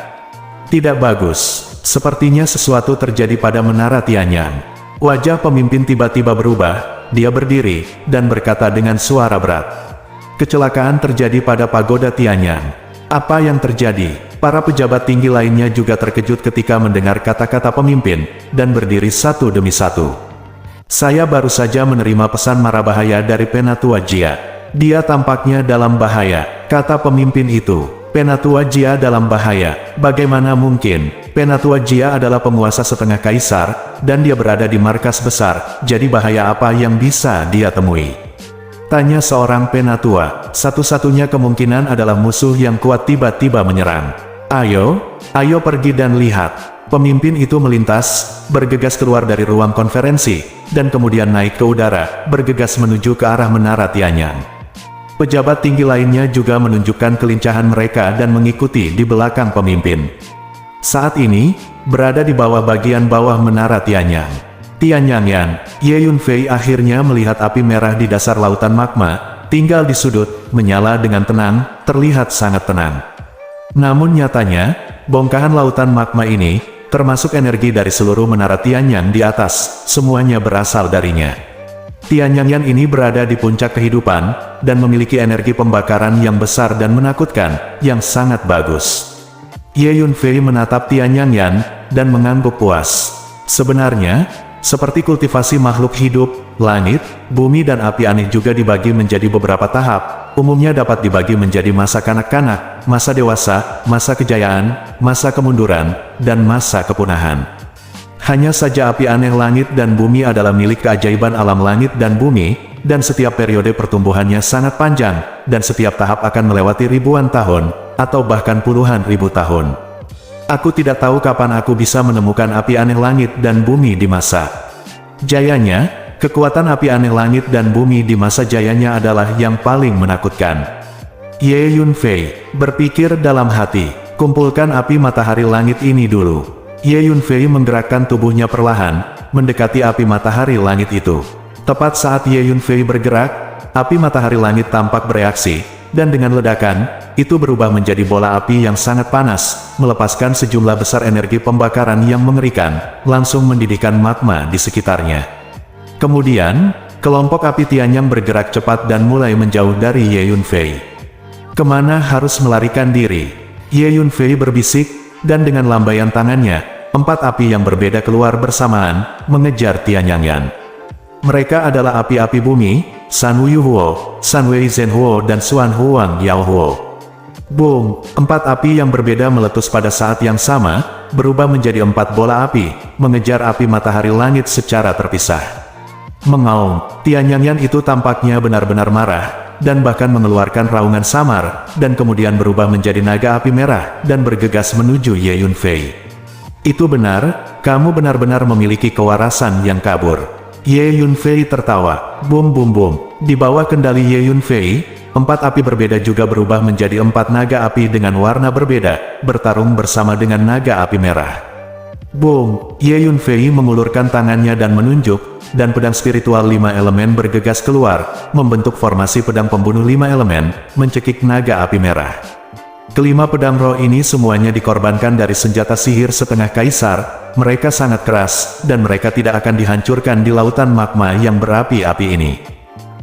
Tidak bagus. Sepertinya sesuatu terjadi pada menara Tianyang. Wajah pemimpin tiba-tiba berubah, dia berdiri, dan berkata dengan suara berat. Kecelakaan terjadi pada pagoda Tianyang. Apa yang terjadi? Para pejabat tinggi lainnya juga terkejut ketika mendengar kata-kata pemimpin, dan berdiri satu demi satu. Saya baru saja menerima pesan mara bahaya dari Penatua Jia. Dia tampaknya dalam bahaya, kata pemimpin itu. Penatua Jia dalam bahaya? Bagaimana mungkin? Penatua Jia adalah penguasa setengah kaisar, dan dia berada di markas besar, jadi bahaya apa yang bisa dia temui? Tanya seorang penatua. Satu-satunya kemungkinan adalah musuh yang kuat tiba-tiba menyerang. Ayo pergi dan lihat." Pemimpin itu melintas, bergegas keluar dari ruang konferensi, dan kemudian naik ke udara, bergegas menuju ke arah Menara Tianyang. Pejabat tinggi lainnya juga menunjukkan kelincahan mereka dan mengikuti di belakang pemimpin. Saat ini, berada di bawah bagian bawah Menara Tianyang. Tianyangyan, Ye Yunfei akhirnya melihat api merah di dasar lautan magma, tinggal di sudut, menyala dengan tenang, terlihat sangat tenang. Namun nyatanya, bongkahan lautan magma ini, termasuk energi dari seluruh Menara Tianyang di atas, semuanya berasal darinya. Tianyangyan ini berada di puncak kehidupan, dan memiliki energi pembakaran yang besar dan menakutkan, yang sangat bagus. Ye Yunfei menatap Tianyangyan, dan mengangguk puas. Sebenarnya, seperti kultivasi makhluk hidup, langit, bumi dan api aneh juga dibagi menjadi beberapa tahap, umumnya dapat dibagi menjadi masa kanak-kanak, masa dewasa, masa kejayaan, masa kemunduran, dan masa kepunahan. Hanya saja api aneh langit dan bumi adalah milik keajaiban alam langit dan bumi, dan setiap periode pertumbuhannya sangat panjang, dan setiap tahap akan melewati ribuan tahun, atau bahkan puluhan ribu tahun. Aku tidak tahu kapan aku bisa menemukan api aneh langit dan bumi di masa jayanya. Kekuatan api aneh langit dan bumi di masa jayanya adalah yang paling menakutkan. Ye Yunfei berpikir dalam hati, kumpulkan api matahari langit ini dulu. Ye Yunfei menggerakkan tubuhnya perlahan, mendekati api matahari langit itu. Tepat saat Ye Yunfei bergerak, api matahari langit tampak bereaksi, dan dengan ledakan, itu berubah menjadi bola api yang sangat panas, melepaskan sejumlah besar energi pembakaran yang mengerikan, langsung mendidihkan magma di sekitarnya. Kemudian, kelompok api Tianyang bergerak cepat dan mulai menjauh dari Ye Yunfei. Kemana harus melarikan diri? Ye Yunfei berbisik, dan dengan lambaian tangannya, 4 api yang berbeda keluar bersamaan, mengejar Tianyangyan. Mereka adalah api-api bumi, San Wuyuhuo, San Wei Zhenhuo dan Suan Huang Yaohuo. Boom! 4 api yang berbeda meletus pada saat yang sama, berubah menjadi 4 bola api, mengejar api matahari langit secara terpisah. Mengaum, Tianyangyan itu tampaknya benar-benar marah, dan bahkan mengeluarkan raungan samar, dan kemudian berubah menjadi naga api merah, dan bergegas menuju Ye Yunfei. Itu benar, kamu benar-benar memiliki kewarasan yang kabur. Ye Yunfei tertawa, bum bum bum. Di bawah kendali Ye Yunfei, 4 api berbeda juga berubah menjadi 4 naga api dengan warna berbeda, bertarung bersama dengan naga api merah. Boom! Ye Yunfei mengulurkan tangannya dan menunjuk, dan pedang spiritual 5 elemen bergegas keluar, membentuk formasi pedang pembunuh 5 elemen, mencekik naga api merah. Kelima pedang roh ini semuanya dikorbankan dari senjata sihir setengah kaisar, mereka sangat keras, dan mereka tidak akan dihancurkan di lautan magma yang berapi-api ini.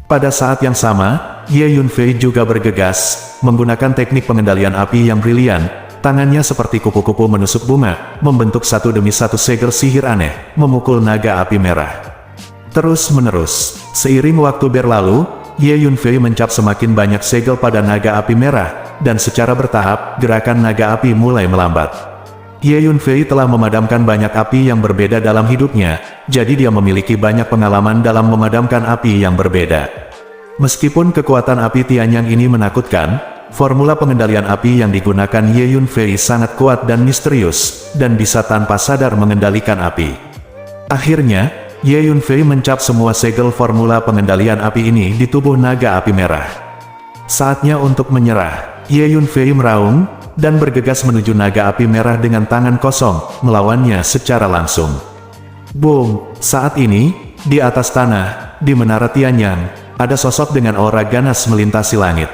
Pada saat yang sama, Ye Yunfei juga bergegas, menggunakan teknik pengendalian api yang brilian. Tangannya seperti kupu-kupu menusuk bunga, membentuk satu demi satu segel sihir aneh, memukul naga api merah. Terus-menerus, seiring waktu berlalu, Ye Yunfei mencap semakin banyak segel pada naga api merah, dan secara bertahap, gerakan naga api mulai melambat. Ye Yunfei telah memadamkan banyak api yang berbeda dalam hidupnya, jadi dia memiliki banyak pengalaman dalam memadamkan api yang berbeda. Meskipun kekuatan api Tianyang ini menakutkan, formula pengendalian api yang digunakan Ye Yunfei sangat kuat dan misterius, dan bisa tanpa sadar mengendalikan api. Akhirnya, Ye Yunfei mencap semua segel formula pengendalian api ini di tubuh naga api merah. Saatnya untuk menyerah. Ye Yunfei meraung, dan bergegas menuju naga api merah dengan tangan kosong, melawannya secara langsung. Boom! Saat ini, di atas tanah, di Menara Tianyang, ada sosok dengan aura ganas melintasi langit.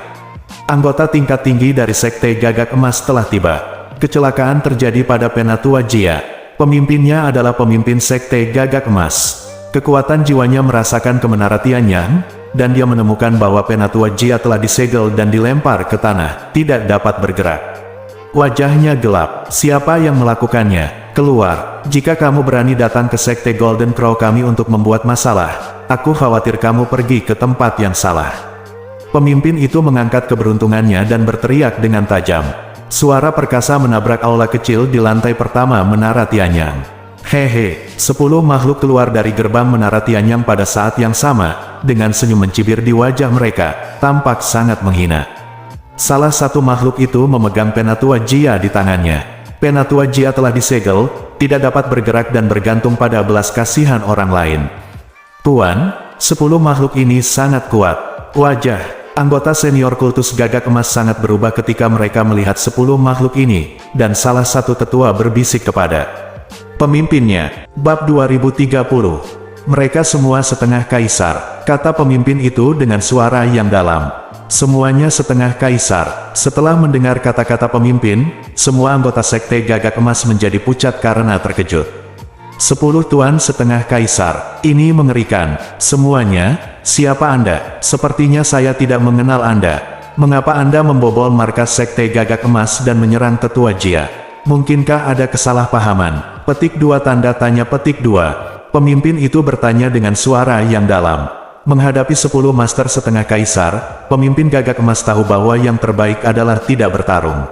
Anggota tingkat tinggi dari Sekte Gagak Emas telah tiba. Kecelakaan terjadi pada Penatua Jia. Pemimpinnya adalah pemimpin Sekte Gagak Emas. Kekuatan jiwanya merasakan ke Menara Tianyang, dan dia menemukan bahwa Penatua Jia telah disegel dan dilempar ke tanah, tidak dapat bergerak. Wajahnya gelap. Siapa yang melakukannya? Keluar. Jika kamu berani datang ke Sekte Golden Crow kami untuk membuat masalah, aku khawatir kamu pergi ke tempat yang salah. Pemimpin itu mengangkat keberuntungannya dan berteriak dengan tajam. Suara perkasa menabrak aula kecil di lantai pertama Menara Tianyang. Hehe, 10 makhluk keluar dari gerbang Menara Tianyang pada saat yang sama, dengan senyum mencibir di wajah mereka, tampak sangat menghina. Salah satu makhluk itu memegang Penatua Jia di tangannya. Penatua Jia telah disegel, tidak dapat bergerak dan bergantung pada belas kasihan orang lain. Tuan, 10 makhluk ini sangat kuat. Wajah anggota senior kultus gagak emas sangat berubah ketika mereka melihat 10 makhluk ini, dan salah satu tetua berbisik kepada pemimpinnya. Bab 2030. Mereka semua setengah kaisar, kata pemimpin itu dengan suara yang dalam. Semuanya setengah kaisar. Setelah mendengar kata-kata pemimpin, semua anggota sekte gagak emas menjadi pucat karena terkejut. 10 tuan setengah kaisar, ini mengerikan. Semuanya, siapa Anda? Sepertinya saya tidak mengenal Anda. Mengapa Anda membobol markas sekte gagak emas dan menyerang tetua Jia? Mungkinkah ada kesalahpahaman? Petik 2 tanda tanya petik 2. Pemimpin itu bertanya dengan suara yang dalam. Menghadapi 10 master setengah kaisar, pemimpin gagak emas tahu bahwa yang terbaik adalah tidak bertarung.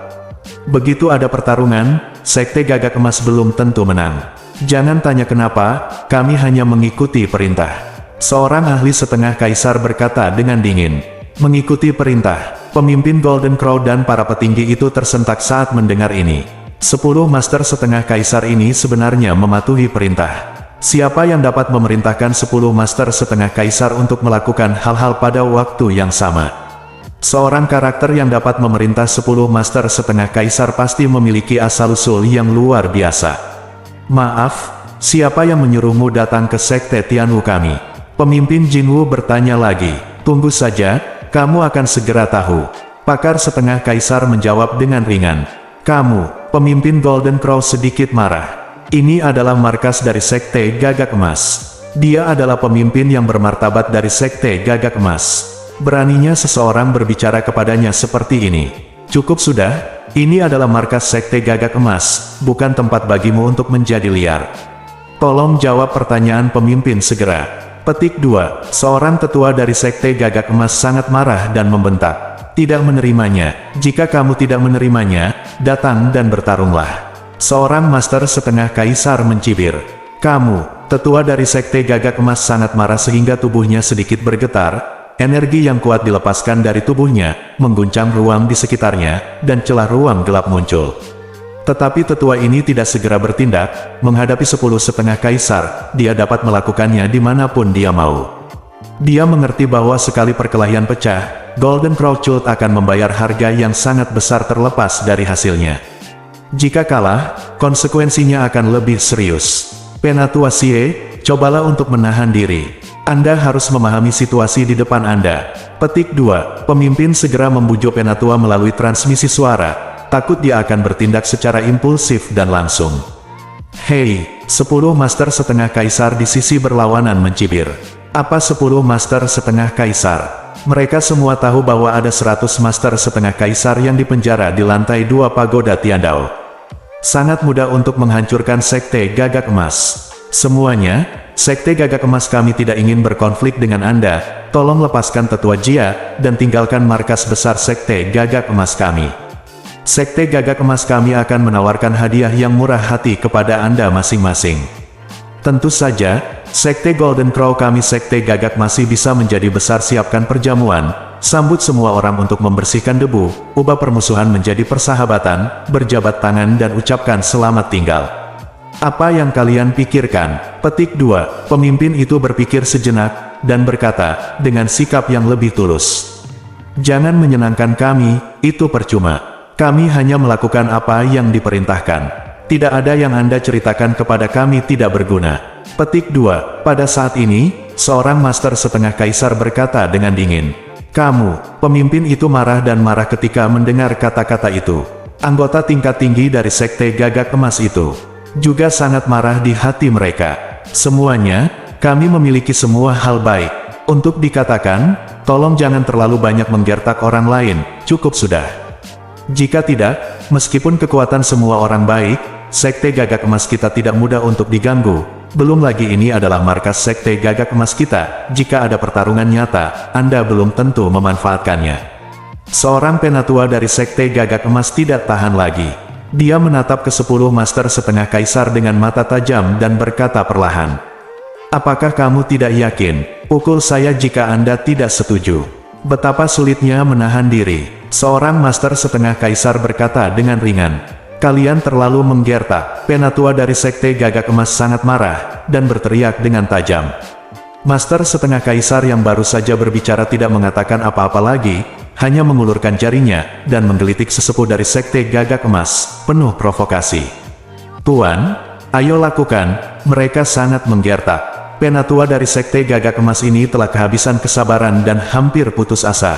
Begitu ada pertarungan, sekte gagak emas belum tentu menang. Jangan tanya kenapa, kami hanya mengikuti perintah. Seorang ahli setengah kaisar berkata dengan dingin. Mengikuti perintah. Pemimpin Golden Crow dan para petinggi itu tersentak saat mendengar ini. 10 master setengah kaisar ini sebenarnya mematuhi perintah. Siapa yang dapat memerintahkan 10 master setengah kaisar untuk melakukan hal-hal pada waktu yang sama? Seorang karakter yang dapat memerintah 10 master setengah kaisar pasti memiliki asal-usul yang luar biasa. Maaf, siapa yang menyuruhmu datang ke sekte Tianwu kami? Pemimpin Jinwu bertanya lagi. Tunggu saja, kamu akan segera tahu. Pakar setengah kaisar menjawab dengan ringan. Kamu, pemimpin Golden Crow sedikit marah. Ini adalah markas dari sekte gagak emas. Dia adalah pemimpin yang bermartabat dari sekte gagak emas. Beraninya seseorang berbicara kepadanya seperti ini. Cukup sudah, ini adalah markas sekte gagak emas, bukan tempat bagimu untuk menjadi liar. Tolong jawab pertanyaan pemimpin segera. Petik 2. Seorang tetua dari sekte gagak emas sangat marah dan membentak. Tidak menerimanya. Jika kamu tidak menerimanya, datang dan bertarunglah. Seorang master setengah kaisar mencibir. Kamu, tetua dari sekte gagak emas sangat marah sehingga tubuhnya sedikit bergetar. Energi yang kuat dilepaskan dari tubuhnya, mengguncang ruang di sekitarnya, dan celah ruang gelap muncul. Tetapi tetua ini tidak segera bertindak. Menghadapi 10 setengah kaisar, dia dapat melakukannya dimanapun dia mau. Dia mengerti bahwa sekali perkelahian pecah, Golden Crow Cult akan membayar harga yang sangat besar terlepas dari hasilnya. Jika kalah, konsekuensinya akan lebih serius. Penatua Xie, cobalah untuk menahan diri. Anda harus memahami situasi di depan Anda. Petik 2. Pemimpin segera membujuk Penatua melalui transmisi suara. Takut dia akan bertindak secara impulsif dan langsung. Hei, 10 master setengah kaisar di sisi berlawanan mencibir. Apa 10 master setengah kaisar? Mereka semua tahu bahwa ada 100 master setengah kaisar yang dipenjara di lantai 2 pagoda Tiandao. Sangat mudah untuk menghancurkan sekte gagak emas. Semuanya, sekte gagak emas kami tidak ingin berkonflik dengan Anda. Tolong lepaskan tetua Jia, dan tinggalkan markas besar sekte gagak emas kami. Sekte gagak emas kami akan menawarkan hadiah yang murah hati kepada Anda masing-masing. Tentu saja, sekte Golden Crow kami sekte gagak masih bisa menjadi besar. Siapkan perjamuan. Sambut semua orang untuk membersihkan debu, ubah permusuhan menjadi persahabatan, berjabat tangan dan ucapkan selamat tinggal. Apa yang kalian pikirkan? Petik 2. Pemimpin itu berpikir sejenak, dan berkata, dengan sikap yang lebih tulus. Jangan menyenangkan kami, itu percuma. Kami hanya melakukan apa yang diperintahkan. Tidak ada yang Anda ceritakan kepada kami tidak berguna. Petik 2. Pada saat ini, seorang master setengah kaisar berkata dengan dingin. Kamu, pemimpin itu marah dan marah ketika mendengar kata-kata itu. Anggota tingkat tinggi dari sekte gagak emas itu juga sangat marah di hati mereka. Semuanya, kami memiliki semua hal baik. Untuk dikatakan, tolong jangan terlalu banyak menggertak orang lain, cukup sudah. Jika tidak, meskipun kekuatan semua orang baik, sekte gagak emas kita tidak mudah untuk diganggu. Belum lagi ini adalah markas sekte gagak emas kita. Jika ada pertarungan nyata, Anda belum tentu memanfaatkannya. Seorang penatua dari sekte gagak emas tidak tahan lagi. Dia menatap ke 10 master setengah kaisar dengan mata tajam dan berkata perlahan. Apakah kamu tidak yakin? Pukul saya jika Anda tidak setuju. Betapa sulitnya menahan diri. Seorang master setengah kaisar berkata dengan ringan. Kalian terlalu menggertak. Penatua dari Sekte Gagak Emas sangat marah, dan berteriak dengan tajam. Master setengah kaisar yang baru saja berbicara tidak mengatakan apa-apa lagi, hanya mengulurkan jarinya, dan menggelitik sesepuh dari Sekte Gagak Emas, penuh provokasi. Tuan, ayo lakukan, mereka sangat menggertak. Penatua dari Sekte Gagak Emas ini telah kehabisan kesabaran dan hampir putus asa.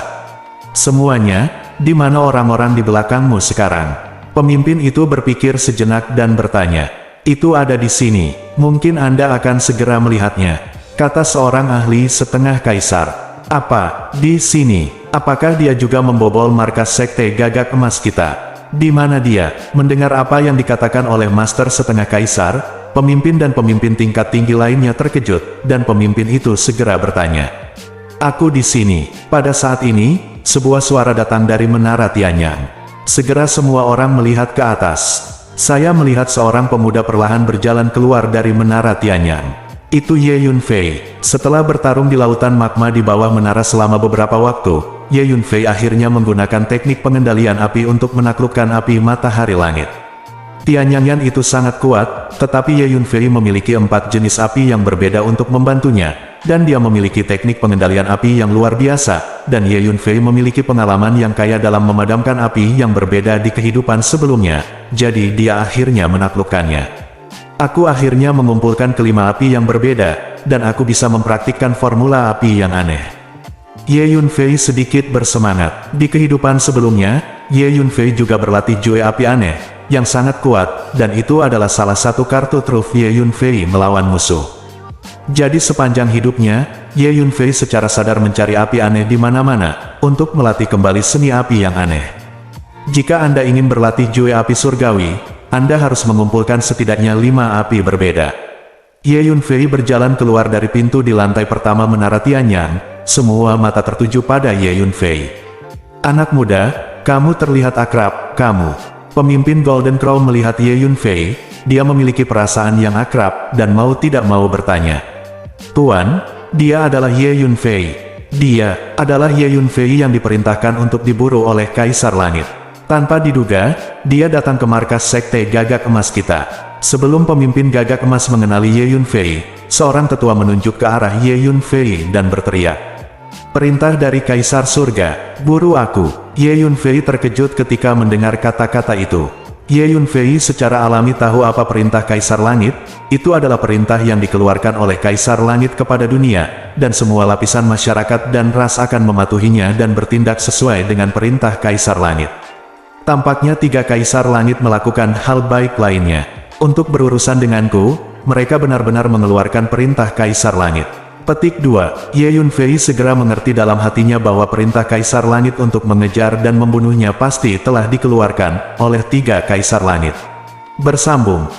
Semuanya, di mana orang-orang di belakangmu sekarang? Pemimpin itu berpikir sejenak dan bertanya. Itu ada di sini, mungkin Anda akan segera melihatnya, kata seorang ahli setengah kaisar. Apa, di sini? Apakah dia juga membobol markas Sekte Gagak Emas kita? Di mana dia? Mendengar apa yang dikatakan oleh Master setengah kaisar, pemimpin dan pemimpin tingkat tinggi lainnya terkejut, dan pemimpin itu segera bertanya. Aku di sini. Pada saat ini, sebuah suara datang dari Menara Tianyang. Segera semua orang melihat ke atas. Saya melihat seorang pemuda perlahan berjalan keluar dari Menara Tianyang. Itu Ye Yunfei. Setelah bertarung di lautan magma di bawah menara selama beberapa waktu, Ye Yunfei akhirnya menggunakan teknik pengendalian api untuk menaklukkan api matahari langit. Tianyang itu sangat kuat, tetapi Ye Yunfei memiliki 4 jenis api yang berbeda untuk membantunya, dan dia memiliki teknik pengendalian api yang luar biasa, dan Ye Yunfei memiliki pengalaman yang kaya dalam memadamkan api yang berbeda di kehidupan sebelumnya, jadi dia akhirnya menaklukkannya. Aku akhirnya mengumpulkan kelima api yang berbeda, dan aku bisa mempraktikkan formula api yang aneh. Ye Yunfei sedikit bersemangat. Di kehidupan sebelumnya, Ye Yunfei juga berlatih Jue api aneh, yang sangat kuat, dan itu adalah salah satu kartu truf Ye Yunfei melawan musuh. Jadi sepanjang hidupnya, Ye Yunfei secara sadar mencari api aneh di mana-mana, untuk melatih kembali seni api yang aneh. Jika Anda ingin berlatih Jue api surgawi, Anda harus mengumpulkan setidaknya 5 api berbeda. Ye Yunfei berjalan keluar dari pintu di lantai pertama Menara Tianyang, semua mata tertuju pada Ye Yunfei. Anak muda, kamu terlihat akrab, kamu. Pemimpin Golden Crow melihat Ye Yunfei, dia memiliki perasaan yang akrab, dan mau tidak mau bertanya. Tuan, dia adalah Ye Yunfei. Dia adalah Ye Yunfei yang diperintahkan untuk diburu oleh Kaisar Langit. Tanpa diduga, dia datang ke markas Sekte Gagak Emas kita. Sebelum pemimpin Gagak Emas mengenali Ye Yunfei, seorang tetua menunjuk ke arah Ye Yunfei dan berteriak. Perintah dari Kaisar Surga, buru aku. Ye Yunfei terkejut ketika mendengar kata-kata itu. Ye Yunfei secara alami tahu apa perintah Kaisar Langit. Itu adalah perintah yang dikeluarkan oleh Kaisar Langit kepada dunia, dan semua lapisan masyarakat dan ras akan mematuhinya dan bertindak sesuai dengan perintah Kaisar Langit. Tampaknya 3 Kaisar Langit melakukan hal baik lainnya. Untuk berurusan denganku, mereka benar-benar mengeluarkan perintah Kaisar Langit. Petik 2. Ye Yunfei segera mengerti dalam hatinya bahwa perintah Kaisar Langit untuk mengejar dan membunuhnya pasti telah dikeluarkan oleh 3 Kaisar Langit. Bersambung.